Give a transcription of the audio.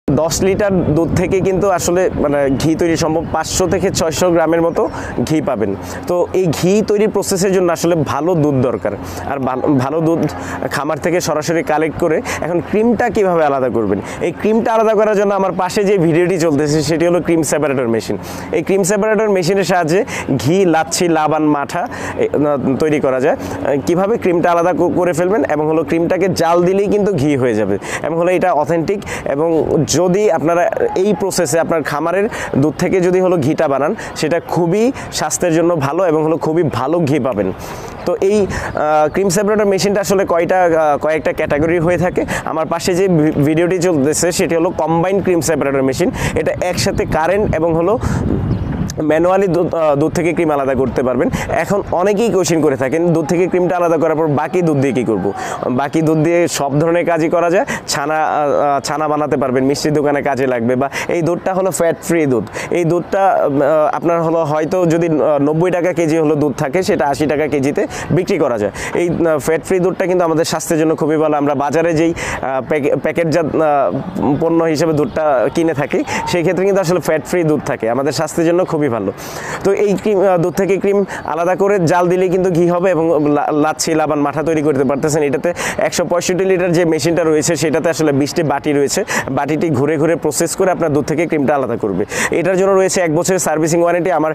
10 litre দুধ থেকে কিন্তু আসলে মানে ঘি তৈরি সম্ভব। 500 থেকে 600 গ্রামের মতো ঘি পাবেন। তো এই ঘি তৈরির প্রসেসের জন্য আসলে ভালো দুধ দরকার, আর ভালো দুধ খামার থেকে সরাসরি কালেক্ট করে এখন ক্রিমটা কিভাবে আলাদা করবেন, এই ক্রিমটা আলাদা করার জন্য আমার পাশে যে ভিডিওটি চলতেছে সেটি হলো ক্রিম সেপারেটর মেশিন। এই ক্রিম সেপারেটর মেশিনের সাহায্যে ঘি, লাচ্ছি, লাবান, মাঠা তৈরি করা যায়। কিভাবে ক্রিমটা আলাদা করে ফেলবেন এবং হলো ক্রিমটাকে জাল দিলেই কিন্তু ঘি হয়ে যাবে এবং হলো এটা অথেন্টিক। এবং যদি আপনারা এই প্রসেসে আপনার খামারের দুধ থেকে যদি হলো ঘিটা বানান, সেটা খুবই স্বাস্থ্যের জন্য ভালো এবং হলো খুবই ভালো ঘি পাবেন। তো এই ক্রিম সেপারেটর মেশিনটা আসলে কয়েকটা ক্যাটাগরি হয়ে থাকে। আমার পাশে যে ভিডিওটি চলতেছে সেটি হলো কম্বাইন্ড ক্রিম সেপারেটর মেশিন। এটা একসাথে কারেন্ট এবং হলো ম্যানুয়ালি দুধ থেকে ক্রিম আলাদা করতে পারবেন। এখন অনেকেই কোশ্চেন করে থাকেন দুধ থেকে ক্রিমটা আলাদা করার পর বাকি দুধ দিয়ে কী করব। বাকি দুধ দিয়ে সব ধরনের কাজই করা যায়। ছানা বানাতে পারবেন, মিষ্টির দোকানে কাজে লাগবে। বা এই দুধটা হলো ফ্যাট ফ্রি দুধ। এই দুধটা আপনার হলো হয়তো যদি 90 টাকা কেজি হলো দুধ থাকে, সেটা 80 টাকা কেজিতে বিক্রি করা যায়। এই ফ্যাট ফ্রি দুধটা কিন্তু আমাদের স্বাস্থ্যের জন্য খুবই ভালো। আমরা বাজারে যেই প্যাকেটজাত পণ্য হিসেবে দুধটা কিনে থাকি, সেই ক্ষেত্রে কিন্তু আসলে ফ্যাট ফ্রি দুধ থাকে, আমাদের স্বাস্থ্যের জন্য খুবই ভালো। তো এই ক্রিম, দুধ থেকে ক্রিম আলাদা করে জাল দিলেই কিন্তু ঘি হবে এবং লাচ্ছি, লাবান, মাঠা তৈরি করতে পারতেছেন। এটাতে 165 লিটার যে মেশিনটা রয়েছে সেটাতে আসলে 20টি বাটি রয়েছে। বাটিটি ঘুরে ঘুরে প্রসেস করে আপনার দুধ থেকে ক্রিমটা আলাদা করবে। এটার জন্য রয়েছে 1 বছরের সার্ভিসিং ওয়ারেন্টি। আমার